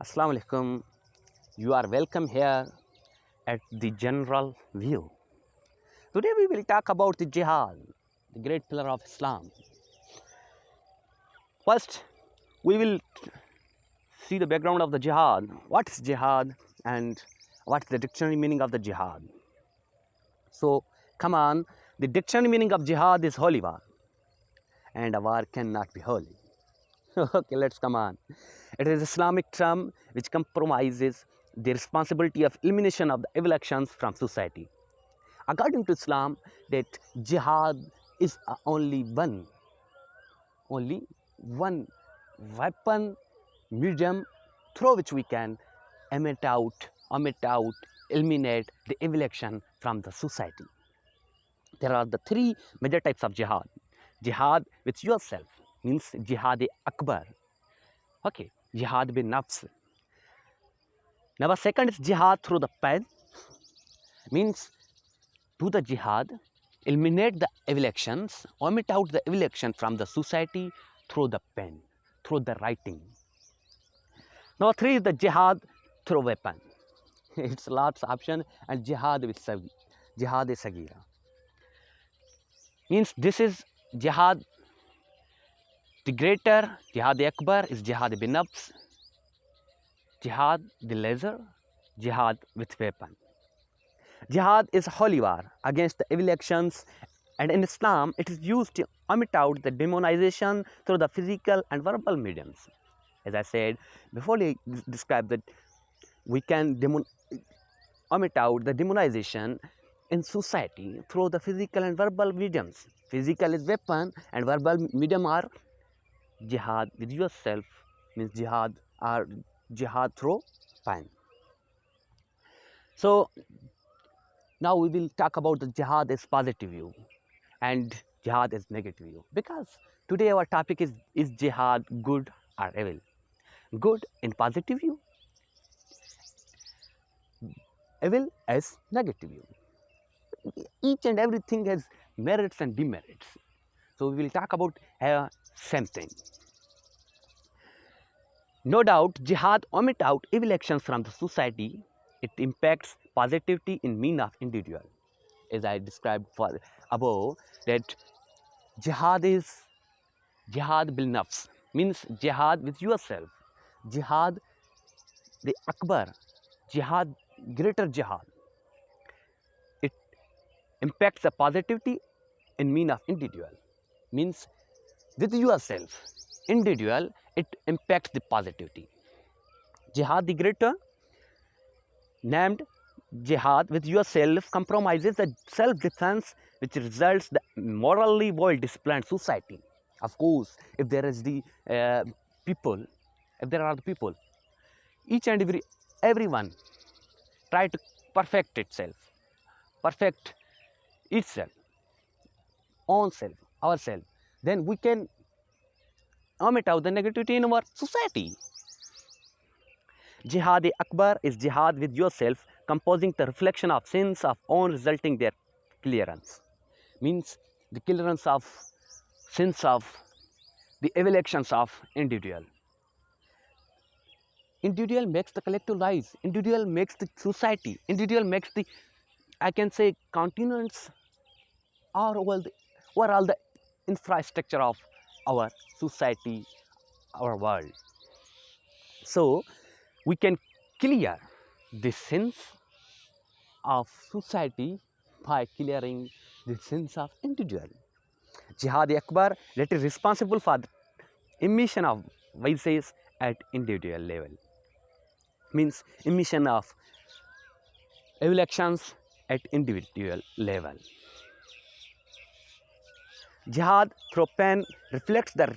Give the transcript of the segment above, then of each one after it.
Assalamu alaikum. You are welcome here at the general view. Today we will talk about the jihad, the great pillar of Islam. First, we will see the background of the jihad. What is jihad and what is the dictionary meaning of the jihad? So, come on, the dictionary meaning of jihad is holy war, and a war cannot be holy. Okay, let's come on. It is an Islamic term which compromises the responsibility of elimination of the evil actions from society. According to Islam, that jihad is only one weapon, medium through which we can omit out, eliminate the evil action from the society. There are the three major types of jihad. Jihad with yourself means jihad akbar. Okay, jihad bin nafs. Number second is jihad through the pen, means do the jihad, eliminate the evil actions, omit out the evil action from the society through the pen, through the writing. Number three is the jihad through weapon. It's lots of option, and jihad is sagira. Means this is jihad. The greater jihad akbar is jihad bin nafs, jihad the lesser, jihad with weapon. Jihad is holy war against the evil actions, and in Islam it is used to omit out the demonization through the physical and verbal mediums. As I said before, I described that we can omit out the demonization in society through the physical and verbal mediums. Physical is weapon and verbal medium are jihad with yourself, means jihad or jihad through pen. So now we will talk about the jihad as positive view and jihad as negative view, because today our topic is jihad good or evil? Good in positive view, evil as negative view. Each and everything has merits and demerits. So we will talk about same thing. No doubt, jihad omit out evil actions from the society. It impacts positivity in mean of individual. As I described above, that jihad is jihad bil nafs, means jihad with yourself, jihad the akbar, jihad greater jihad. It impacts the positivity in mean of individual, means with yourself, individual, it impacts the positivity. Jihad the greater, named jihad with yourself, compromises the self-defense, which results the morally well-disciplined society. Of course, if there is the people, if there are the people, each and everyone try to perfect itself, perfect itself, own self, ourselves, then we can omit out the negativity in our society. Jihad akbar is jihad with yourself, composing the reflection of sins of own, resulting their clearance. Means the clearance of sins of the evil actions of individual. Individual makes the collective rise. Individual makes the society. Individual makes the, I can say, continents or overall the infrastructure of our society, our world. So we can clear the sins of society by clearing the sins of individual. Jihad akbar, that is responsible for the emission of vices at individual level, means emission of evil actions at individual level. Jihad through pen reflects the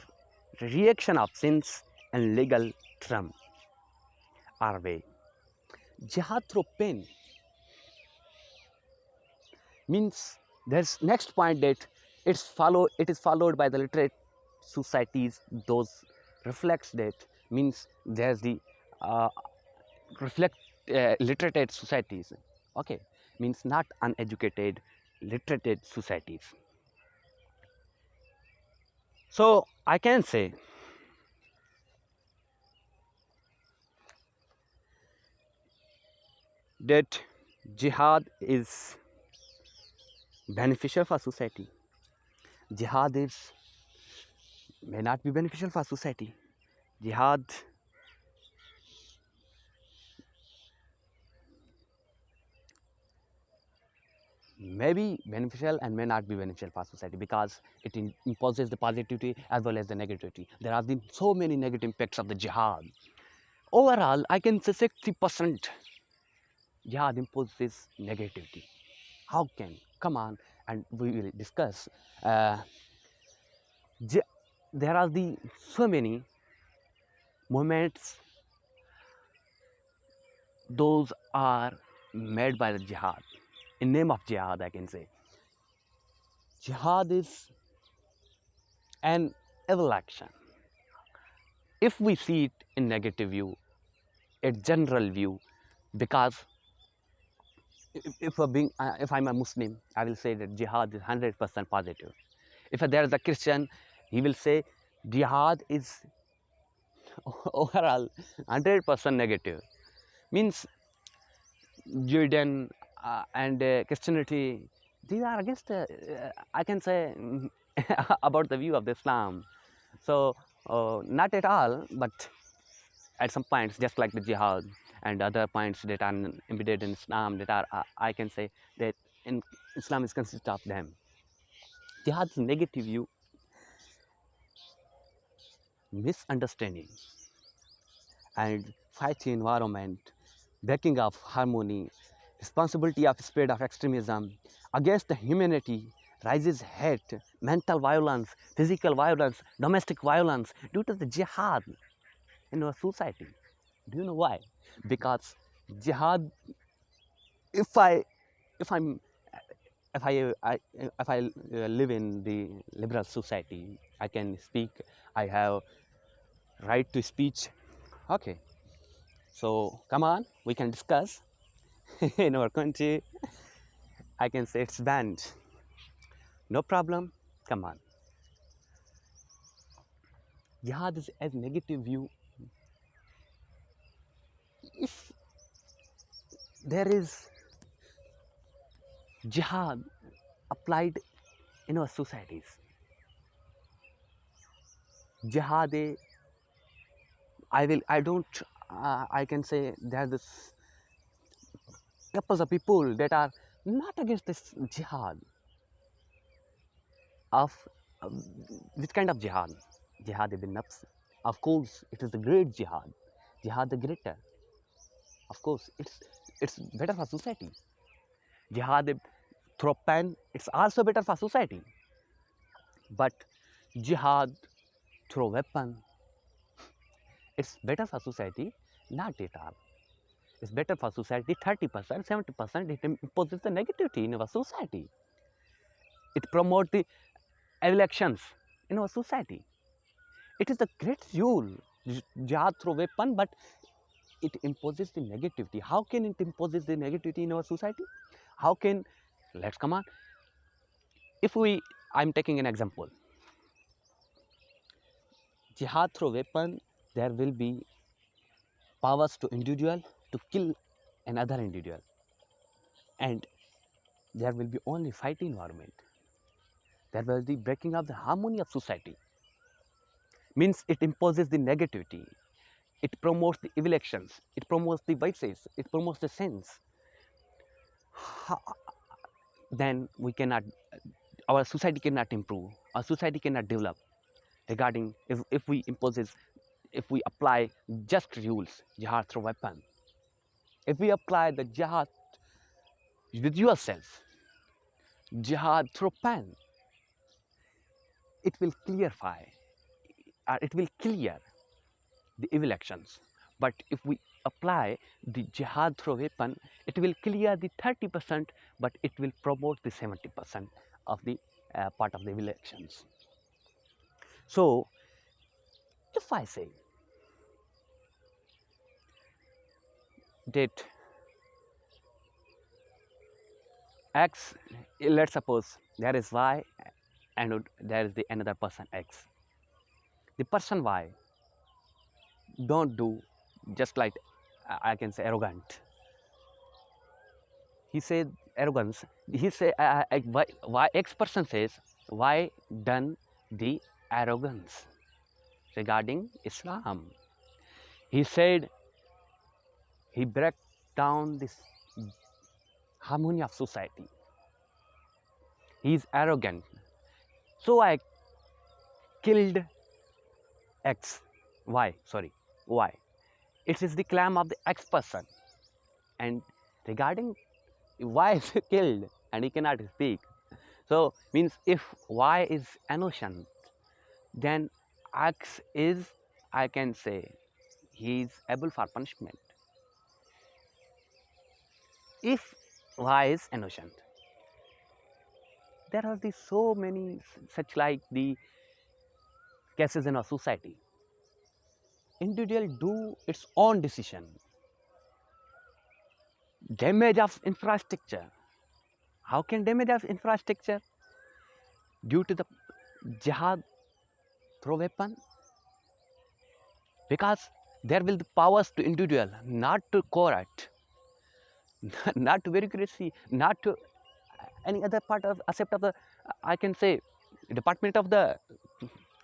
reaction of sins and legal term or way. Jihad through pen means there's next point that it is followed by the literate societies. Those reflects that, means there's the literate societies. Okay, means not uneducated, literate societies. So I can say that jihad is beneficial for society. Jihad is may not be beneficial for society. Jihad may be beneficial and may not be beneficial for society because it imposes the positivity as well as the negativity. There have been so many negative impacts of the jihad. Overall, I can say 60% jihad imposes negativity. How can? Come on, and we will discuss. Uh, there are so many moments, those are made by the jihad. In name of jihad, I can say. Jihad is an evil action. If we see it in negative view, a general view, because if I'm a Muslim, I will say that jihad is 100% positive. If there is a Christian, he will say jihad is overall 100% negative. Means Judaism and Christianity, these are against, I can say, about the view of the Islam. So, not at all, but at some points, just like the jihad and other points that are embedded in Islam, that are, I can say, that in Islam is consist of them. Jihad's negative view, misunderstanding and fighting environment, breaking of harmony, responsibility of spread of extremism against the humanity, rises hate, mental violence, physical violence, domestic violence due to the jihad in our society. Do you know why? Because jihad, if I if I'm if I live in the liberal society, I can speak. I have right to speech. Okay, so come on, we can discuss. In our country, I can say it's banned. No problem. Come on. Jihad is as negative view. If there is jihad applied in our societies, jihad, I don't, I can say there are this couples of people that are not against this jihad of um, which kind of jihad? Jihad ibn nafs. Of course, it is the great jihad. Jihad the greater. Of course, it's better for society. Jihad through pen, it's also better for society. But jihad through weapon, it's better for society, not at all. It's better for society 30%, 70%. It imposes the negativity in our society. It promotes the elections in our society. It is a great tool, jihad through weapon, but it imposes the negativity. How can it imposes the negativity in our society? How can, let's come on. If I'm taking an example. Jihad through weapon, there will be powers to individual to kill another individual. And there will be only fight environment. There will be breaking of the harmony of society. Means it imposes the negativity. It promotes the evil actions. It promotes the vices. It promotes the sins. Then we cannot, our society cannot improve. Our society cannot develop regarding if we imposes, if we apply just rules, jihad through weapon. If we apply the jihad with yourself, jihad through pen, it will clarify, it will clear the evil actions. But if we apply the jihad through weapon, it will clear the 30%, but it will promote the 70% of the part of the evil actions. So, if I say that X, let's suppose there is Y and there is the another person X. The person Y don't do just like I can say arrogant. He said arrogance. He say why X person says why done the arrogance regarding Islam. He said he break down this harmony of society. He is arrogant. So I killed X. Why? Sorry. Why? It is the claim of the X person. And regarding why is he killed and he cannot speak. So means if Y is innocent, then X is, I can say, he is able for punishment. If Y is innocent, there are so many such like the cases in our society. Individual do its own decision. Damage of infrastructure. How can damage of infrastructure? Due to the jihad through weapon. Because there will be powers to individual, not to court, not to bureaucracy, not to any other part of aspect of the, I can say, department of the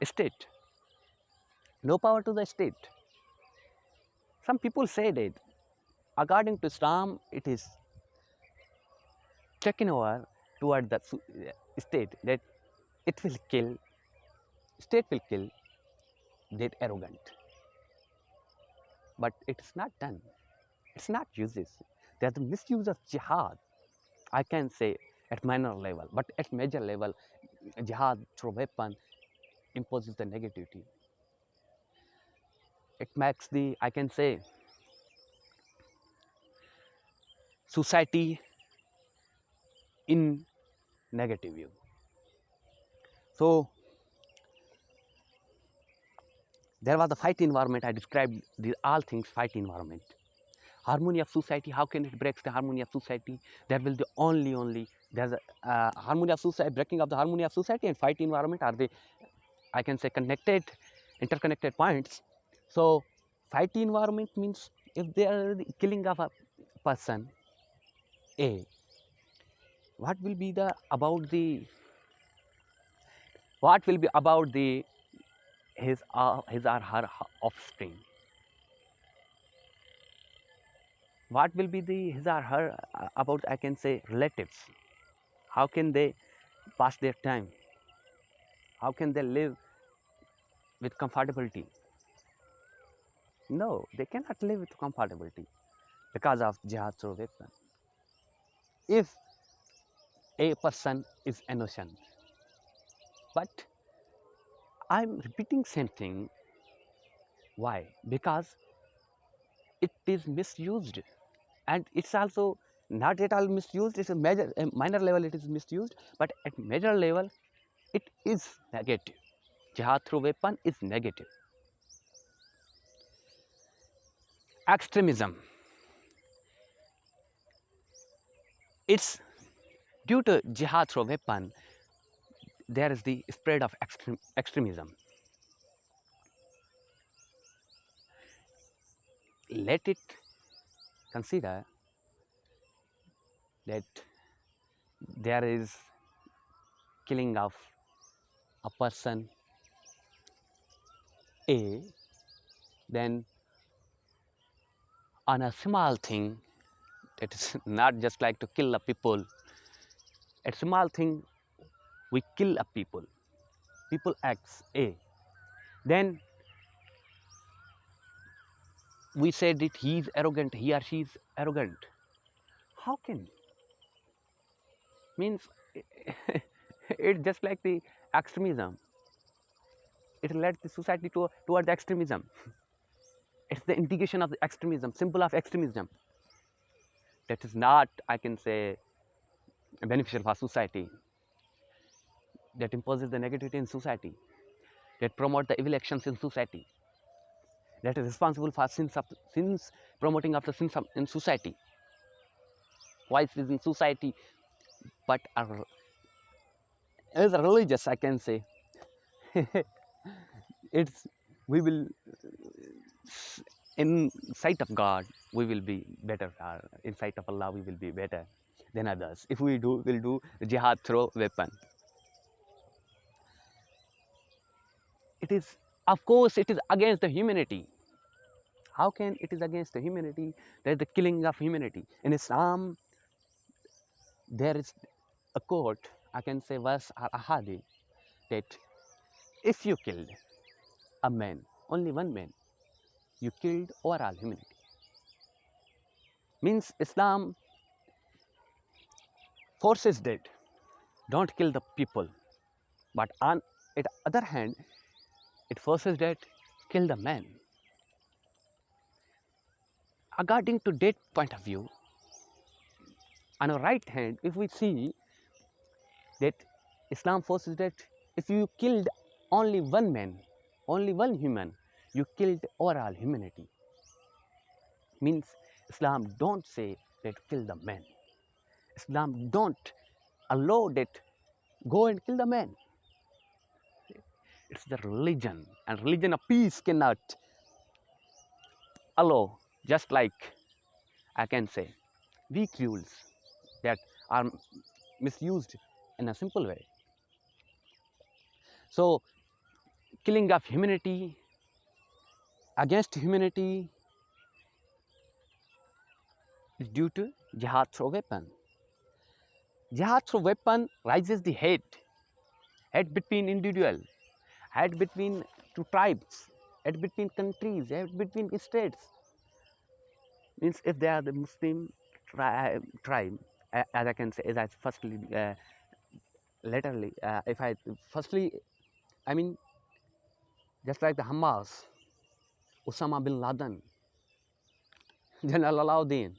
state. No power to the state. Some people say that according to Islam, it is taken over toward the state, that it will kill, state will kill that arrogant. But it's not done. It's not uses. There's the misuse of jihad, I can say, at minor level, but at major level, jihad through weapon imposes the negativity. It makes the, I can say, society in negative view. So there was the fight environment. I described all things fight environment. Harmony of society. How can it break the harmony of society? There will be only there's a harmony of society, breaking of the harmony of society and fight environment are the, I can say, connected, interconnected points. So fight environment means if there is the killing of a person A, what will be the about the, what will be about the his or her offspring? What will be the his or her about, I can say, relatives? How can they pass their time? How can they live with comfortability? No, they cannot live with comfortability because of jihad through weapon. If a person is innocent, but I'm repeating same thing. Why? Because it is misused, and it's also not at all misused. It's a minor level it is misused, but at major level it is negative. Jihad through weapon is negative. Extremism. It's due to jihad through weapon, there is the spread of extremism. Let it consider that there is killing of a person A, then on a small thing, that is not just like to kill a people, a small thing we kill a people X A, then we said that he is arrogant, he or she is arrogant. How can? Means it's just like the extremism. It led the society toward the extremism. It's the indication of the extremism, symbol of extremism. That is not, I can say, beneficial for society. That imposes the negativity in society. That promote the evil actions in society. That is responsible for sins, promoting of the sins in society. Why is in society? But as a religious, I can say, it's we will, in sight of God we will be better. In sight of Allah we will be better. than others. If we will do jihad through weapon, it is, of course, it is against the humanity. How can it is against the humanity? There is the killing of humanity. In Islam, there is a quote, I can say verse or ahadi, that if you killed a man, only one man, you killed overall humanity. Means Islam forces that don't kill the people, but on the other hand, it forces that kill the man. According to that point of view, on the right hand, if we see that Islam forces that if you killed only one man, only one human, you killed overall humanity. Means Islam don't say that kill the man. Islam don't allow that go and kill the man. It's the religion, and religion of peace cannot allow, just like I can say weak rules that are misused in a simple way. So killing of humanity against humanity is due to jihad through weapon. Jihad through weapon rises the hate between individual, hate between two tribes, hate between countries, hate between states. Means if they are the Muslim tribe, as I can say, as I firstly, laterally, if I firstly, I mean, just like the Hamas, Osama bin Laden, General Alauddin,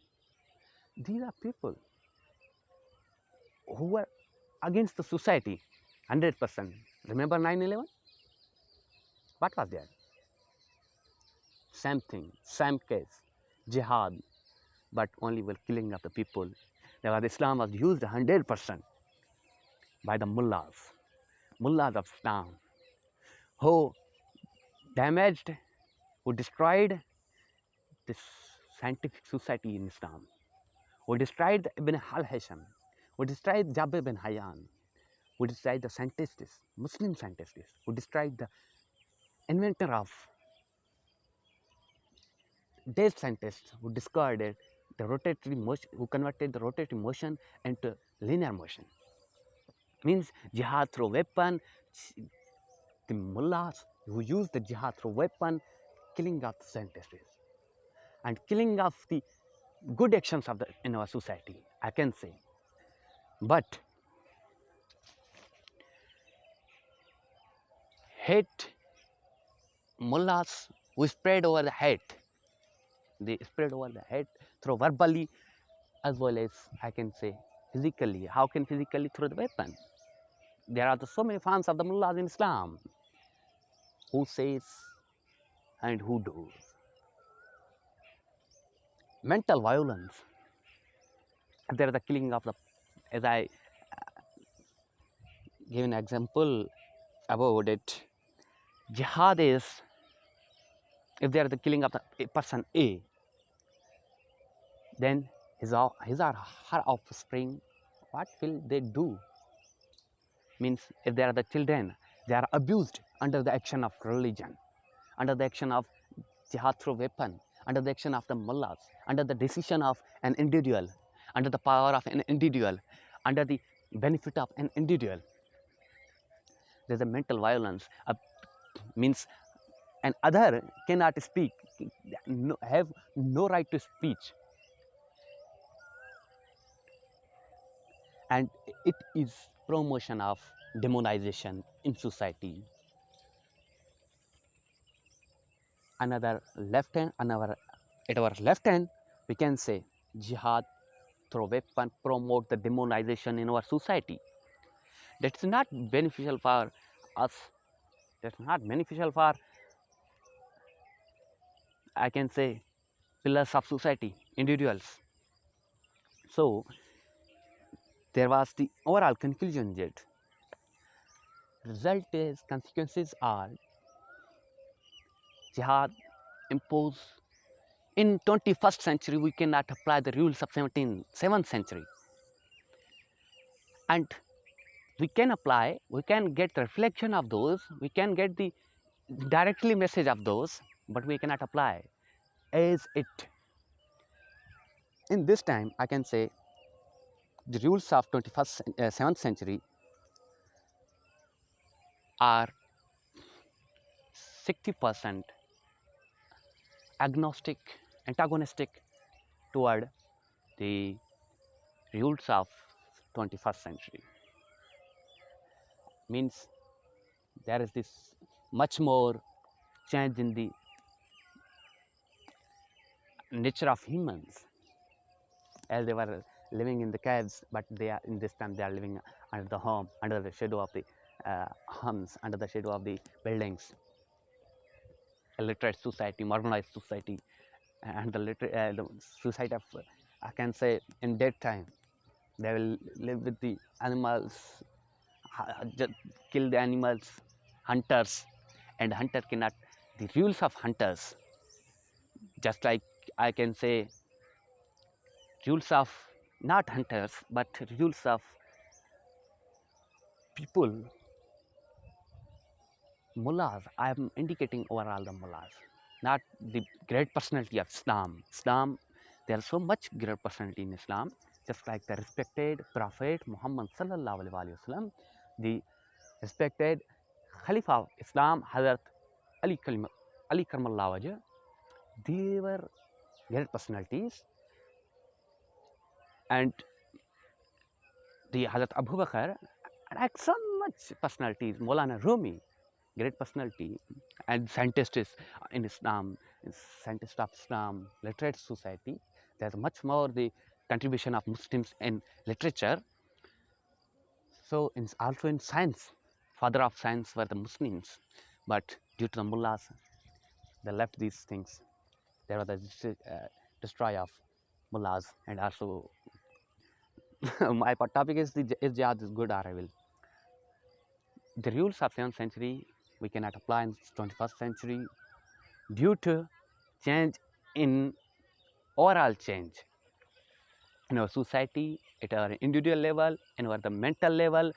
these are people who were against the society, 100%. Remember 9/11? What was there? Same thing, same case, jihad, but only were killing of the people. Because Islam was used 100% by the mullahs of Islam, who damaged, who destroyed this scientific society in Islam, who destroyed Ibn al-Hisham, who destroyed Jabir bin Hayyan, who destroyed the scientists, Muslim scientists, who destroyed the inventor of dead scientist, who discovered the rotatory motion, who converted the rotatory motion into linear motion. Means jihad through weapon, the mullahs who use the jihad through weapon, killing of the scientists and killing of the good actions of in our society, I can say. But hate, mullahs who spread over the hate, they spread over the hate through verbally as well as, I can say, physically. How can physically? Through the weapon. There are so many fans of the mullahs in Islam who says and who does. Mental violence. There is the killing of the, as I gave an example about it, jihad is, if there is the killing of the person A, then his or her offspring, what will they do? Means if there are the children, they are abused under the action of religion, under the action of jihad through weapon, under the action of the mullahs, under the decision of an individual, under the power of an individual, under the benefit of an individual. There is a mental violence. Means an other cannot speak, have no right to speech, and it is promotion of demonization in society. Another left hand, at our left hand, we can say jihad through weapon promote the demonization in our society. That's not beneficial for us. That's not beneficial for, I can say, pillars of society, individuals. So there was the overall conclusion that result is, consequences are, jihad impose in 21st century we cannot apply the rules of 7th century. and we can apply, we can get reflection of those, we can get the directly message of those, but we cannot apply as it. In this time, I can say the rules of 7th century are 60% agnostic, antagonistic toward the rules of 21st century. Means there is this much more change in the nature of humans, as they were living in the caves, but they are in this time they are living under the home, under the shadow of the homes, under the shadow of the buildings. A literate society, modernized society, and the society of I can say in that time they will live with the animals, just kill the animals, hunters, and hunter cannot. The rules of hunters, just like I can say rules of not hunters but rules of people, mullahs. I am indicating overall the mullahs, not the great personality of Islam. Islam, there is so much great personality in Islam, just like the respected Prophet Muhammad sallallahu alaihi wasallam, the respected Khalifa of Islam, Hazrat Ali Karmallah Wajh. They were great personalities, and the Hazrat Abu Bakr, like so much personalities, Maulana Rumi, great personality, and scientists in Islam, scientists of Islam, literate society. There's much more the contribution of Muslims in literature. So also in science, father of science were the Muslims, but due to the mullahs, they left these things. There was the destroy of mullahs, and also my topic is jihad is good or evil. The rules of 7th century we cannot apply in 21st century due to change in overall change in our society, at our individual level, in our the mental level.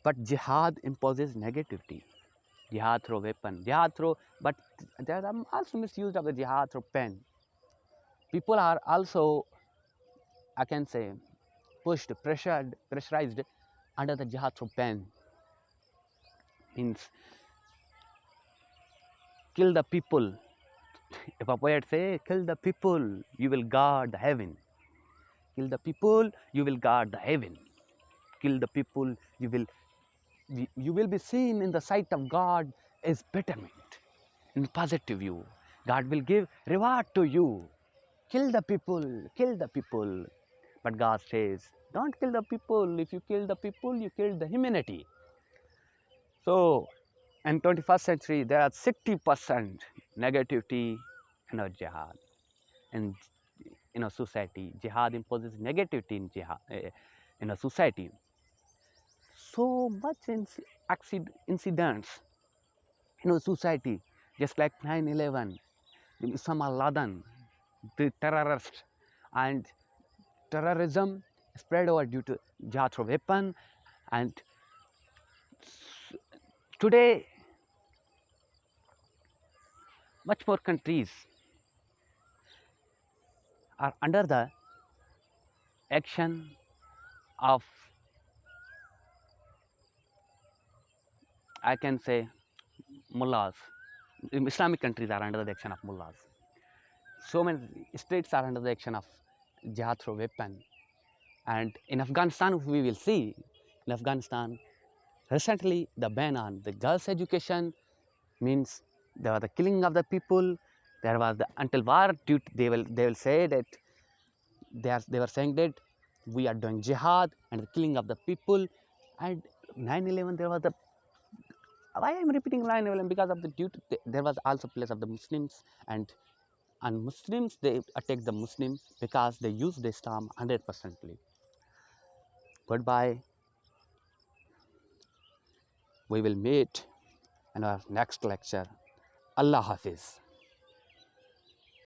But jihad imposes negativity. Jihad through weapon, jihad through, but there are also misuse of the jihad through pen. People are also, I can say, pushed, pressurized under the jihad through pen. Means kill the people. If a poet say, kill the people, you will guard the heaven. Kill the people, you will guard the heaven. Kill the people, you will be seen in the sight of God as betterment, in positive view. God will give reward to you. Kill the people, kill the people. But God says, don't kill the people. If you kill the people, you kill the humanity. So, in 21st century, there are 60% negativity in our jihad. And in a society, jihad imposes negativity in jihad, in a society. So much incidents in a society, just like 9/11, Osama Laden, the terrorists, and terrorism spread over due to jihad through weapon. And today, much more countries are under the action of, I can say, mullahs. Islamic countries are under the action of mullahs. So many states are under the action of jihad through weapon. And in Afghanistan, we will see, in Afghanistan, recently the ban on the girls' education means there was the killing of the people. There was the until war due to, they will say that they were saying that we are doing jihad and the killing of the people. And 9/11 there was the, why I am repeating 9/11, because of the due to there was also place of the Muslims, and Muslims, they attack the Muslim because they use the Islam 100%. Goodbye. We will meet in our next lecture. Allah Hafiz.